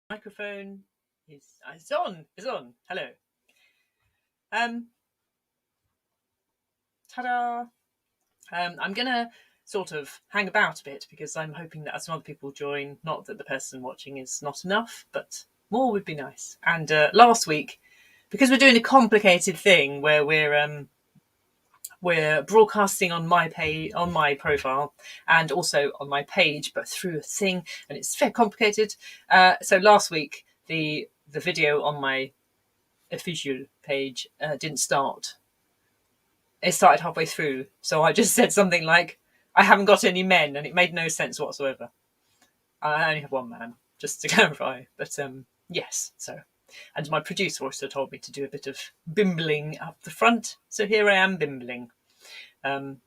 Microphone is it's on. It's on. Hello. Ta-da. I'm gonna sort of hang about a bit because I'm hoping that some other people join. Not that the person watching is not enough, but more would be nice. And last week, because we're doing a complicated thing where we're broadcasting on my page, on my profile, and also on my page, but through a thing, and it's very complicated. So last week, the video on my official page didn't start. It started halfway through, so I just said something like, "I haven't got any men," and it made no sense whatsoever. I only have one man, just to clarify. But yes, so. And my producer also told me to do a bit of bimbling up the front, so here I am bimbling. And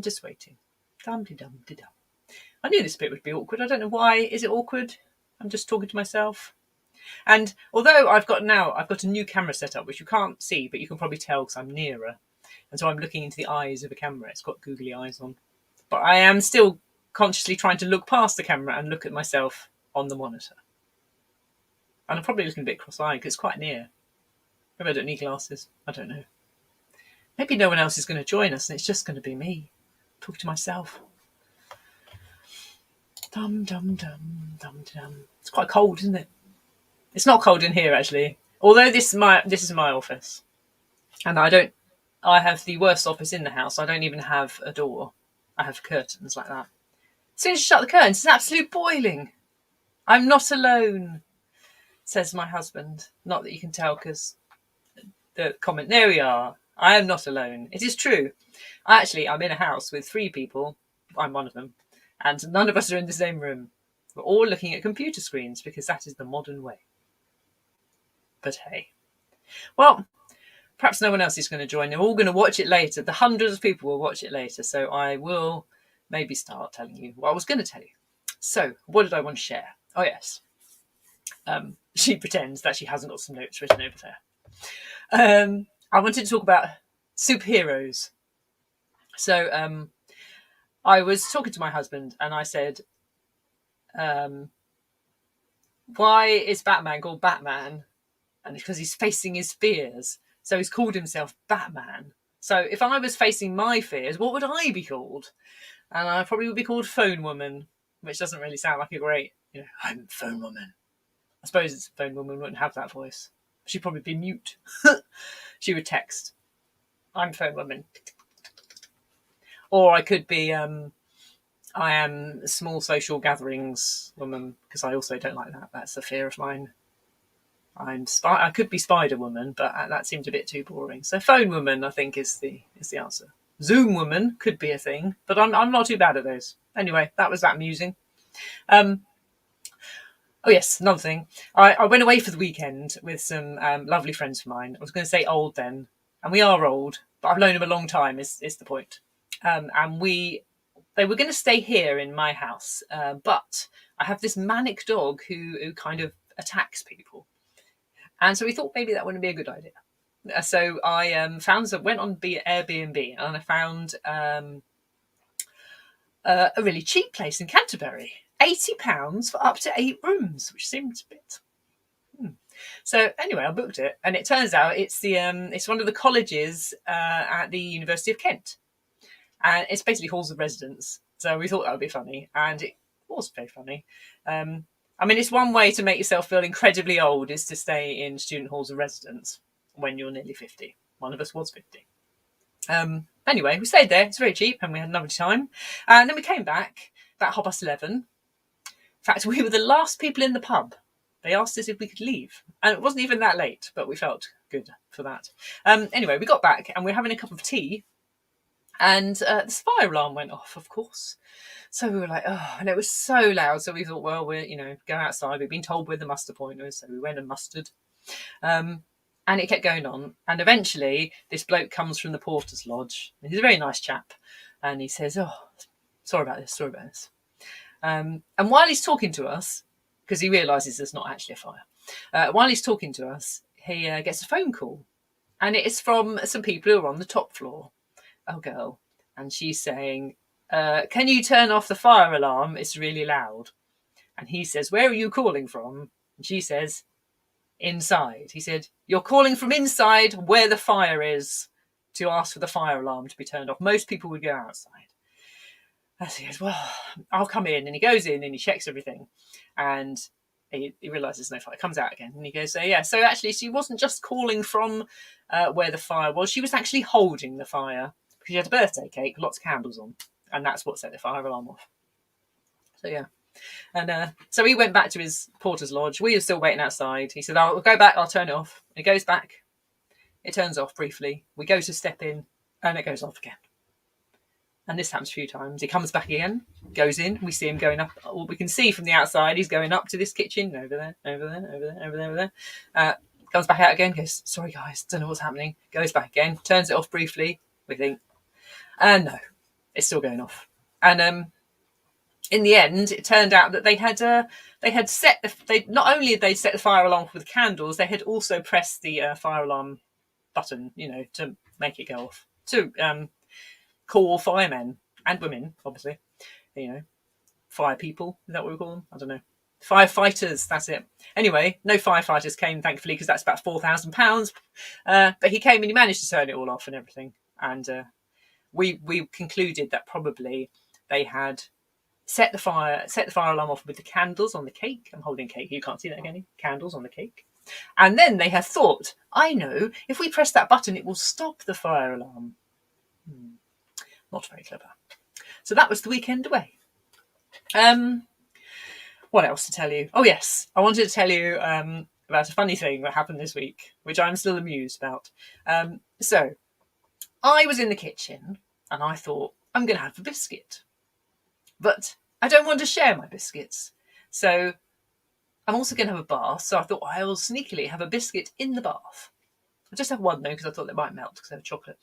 just waiting. Dum-de-dum-de-dum. I knew this bit would be awkward. I don't know why. Is it awkward? I'm just talking to myself. And although I've got a new camera set up, which you can't see, but you can probably tell because I'm nearer. And so I'm looking into the eyes of a camera. It's got googly eyes on. But I am still consciously trying to look past the camera and look at myself on the monitor. And I'm probably looking a bit cross-eyed because it's quite near. Maybe I don't need glasses. I don't know. Maybe no one else is going to join us and it's just going to be me talking to myself. Dum dum dum dum dum. It's quite cold, isn't it? It's not cold in here actually. Although this is my office, and I have the worst office in the house. I don't even have a door. I have curtains like that. As soon as you shut the curtains, it's absolute boiling. I'm not alone, says my husband. Not that you can tell because the comment. There we are. I am not alone. It is true. I'm in a house with 3 people. I'm one of them. And none of us are in the same room. We're all looking at computer screens because that is the modern way. But hey. Well, perhaps no one else is going to join. They're all going to watch it later. The hundreds of people will watch it later. So I will maybe start telling you what I was going to tell you. So what did I want to share? Oh, yes. She pretends that she hasn't got some notes written over there. I wanted to talk about superheroes. So I was talking to my husband and I said, why is Batman called Batman? And it's because he's facing his fears. So he's called himself Batman. So if I was facing my fears, what would I be called? And I probably would be called Phone Woman, which doesn't really sound like a great, I'm Phone Woman. I suppose Phone Woman wouldn't have that voice. She'd probably be mute. She would text, I'm Phone Woman. Or I could be, I am small social gatherings woman, because I also don't like that. That's a fear of mine. I could be Spider Woman, but that seemed a bit too boring. So Phone Woman, I think, is the answer. Zoom Woman could be a thing, but I'm not too bad at those. Anyway, that was that musing. Oh yes, another thing. I went away for the weekend with some lovely friends of mine. I was going to say old then, and we are old, but I've known them a long time. Is the point? And they were going to stay here in my house, but I have this manic dog who kind of attacks people. And so we thought maybe that wouldn't be a good idea. So I went on Airbnb and I found a really cheap place in Canterbury. £80 for up to 8 rooms, which seemed a bit. So anyway, I booked it, and it turns out it's one of the colleges at the University of Kent, and it's basically halls of residence. So we thought that would be funny, and it was very funny. It's one way to make yourself feel incredibly old is to stay in student halls of residence when you're nearly 50. One of us was 50. Anyway, we stayed there. It's very cheap, and we had a lovely time. And then we came back about 11:30. In fact, we were the last people in the pub. They asked us if we could leave, and it wasn't even that late, but we felt good for that. Anyway, we got back, and we were having a cup of tea, and the fire alarm went off, of course. So we were like, oh, and it was so loud. So we thought, well, we're, go outside. We've been told where the muster point is. So we went and mustered. And it kept going on. And eventually this bloke comes from the Porter's Lodge. He's a very nice chap. And he says, oh, sorry about this. And while he's talking to us, because he realises there's not actually a fire, while he's talking to us, he gets a phone call. And it is from some people who are on the top floor. A girl. And she's saying, can you turn off the fire alarm? It's really loud. And he says, where are you calling from? And she says, inside. He said, you're calling from inside where the fire is to ask for the fire alarm to be turned off. Most people would go outside. And he goes, well, I'll come in. And he goes in and he checks everything. And he realises no fire. Comes out again. And he goes, yeah, so actually she wasn't just calling from where the fire was. She was actually holding the fire. Because she had a birthday cake, lots of candles on. And that's what set the fire alarm off. So, yeah. And so he went back to his porter's lodge. We were still waiting outside. He said, I'll go back. I'll turn it off. And he goes back. It turns off briefly. We go to step in. And it goes off again. And this happens a few times. He comes back again, goes in. We see him going up. We can see from the outside, he's going up to this kitchen. Over there, over there, over there, over there, over there. Comes back out again, goes, sorry guys, don't know what's happening. Goes back again, turns it off briefly. We think, no, it's still going off. And in the end, it turned out that they had set not only had they set the fire alarm with candles, they had also pressed the fire alarm button, to make it go off. To call firemen and women, obviously, fire people. Is that what we call them? I don't know. Firefighters, that's it. Anyway, no firefighters came, thankfully, because that's about £4,000. But he came and he managed to turn it all off and everything. And we concluded that probably they had set the fire alarm off with the candles on the cake. I'm holding cake. You can't see that again. Candles on the cake. And then they had thought, I know, if we press that button, it will stop the fire alarm. Not very clever. So that was the weekend away. What else to tell you? Oh, yes. I wanted to tell you about a funny thing that happened this week, which I'm still amused about. So I was in the kitchen and I thought, I'm going to have a biscuit. But I don't want to share my biscuits. So I'm also going to have a bath. So I thought I will sneakily have a biscuit in the bath. I just have one though, because I thought they might melt because they were chocolate.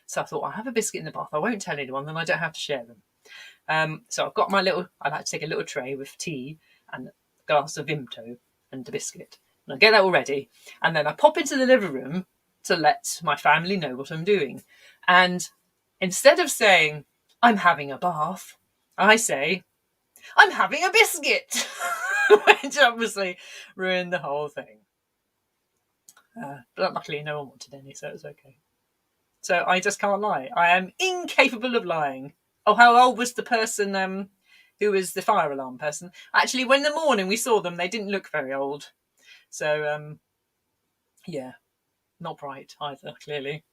So I thought I'll have a biscuit in the bath. I won't tell anyone, then I don't have to share them. So I've got I like to take a little tray with tea and a glass of Vimto and a biscuit. And I get that all ready. And then I pop into the living room to let my family know what I'm doing. And instead of saying, I'm having a bath, I say, I'm having a biscuit, which obviously ruined the whole thing. But luckily no one wanted any, so it was okay. So I just can't lie. I am incapable of lying. Oh, how old was the person who was the fire alarm person? Actually, when in the morning we saw them, they didn't look very old. So, yeah, not bright either, clearly.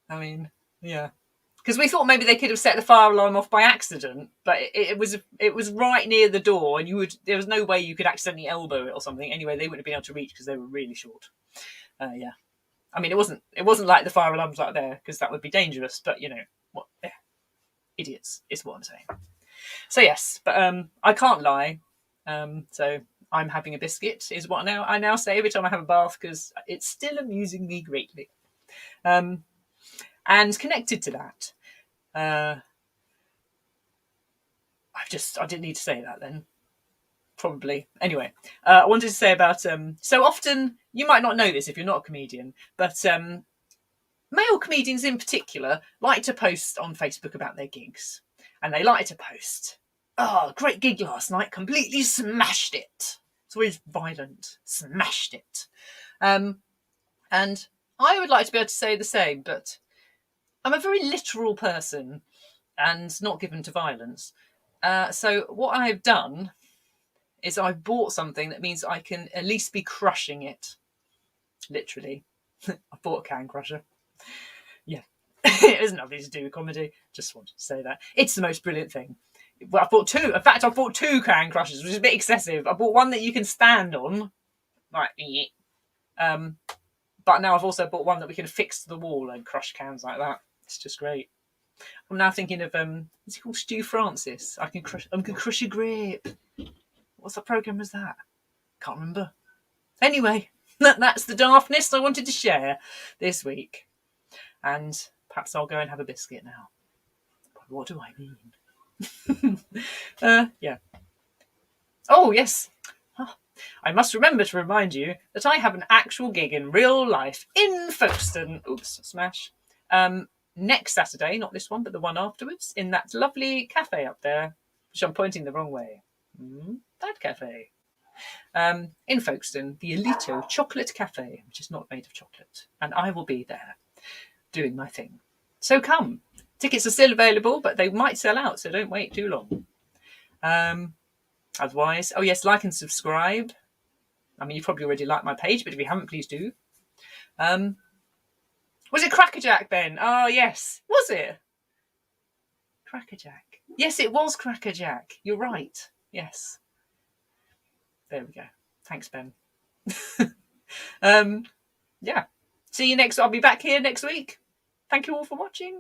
I mean, yeah. Because we thought maybe they could have set the fire alarm off by accident, but it was right near the door, and there was no way you could accidentally elbow it or something. Anyway, they wouldn't have been able to reach because they were really short. Yeah, I mean it wasn't like the fire alarms out there, because that would be dangerous. But what? Yeah, idiots is what I'm saying. So yes, but I can't lie. So I'm having a biscuit is what I now say every time I have a bath, because it's still amusing me greatly. And connected to that, I didn't need to say that then. Probably. Anyway, I wanted to say about, so often, you might not know this if you're not a comedian, but male comedians in particular like to post on Facebook about their gigs. And they like to post, oh, great gig last night, completely smashed it. It's always violent, smashed it. And I would like to be able to say the same, but I'm a very literal person and not given to violence. So what I've done is I've bought something that means I can at least be crushing it. Literally. I bought a can crusher. Yeah. It has nothing to do with comedy. Just wanted to say that. It's the most brilliant thing. Well, I bought two. In fact, I bought two can crushers, which is a bit excessive. I bought one that you can stand on. Like, but now I've also bought one that we can fix to the wall and crush cans like that. It's just great. I'm now thinking of is he called Stu Francis? I can crush a grape. What's the programme was that? Can't remember. Anyway, that's the daftness I wanted to share this week. And perhaps I'll go and have a biscuit now. But what do I mean? Yeah. Oh, yes. I must remember to remind you that I have an actual gig in real life in Folkestone. Oops, smash. Next Saturday, not this one, but the one afterwards, in that lovely cafe up there, which I'm pointing the wrong way. That cafe. in Folkestone, the Elito Chocolate Cafe, which is not made of chocolate. And I will be there doing my thing. So come. Tickets are still available, but they might sell out, so don't wait too long. Otherwise, oh yes, like and subscribe. I mean, you probably already like my page, but if you haven't, please do. Was it Crackerjack, Ben? Oh, yes. Was it? Crackerjack. Yes, it was Crackerjack. You're right. Yes. There we go. Thanks, Ben. Yeah. See you next. I'll be back here next week. Thank you all for watching.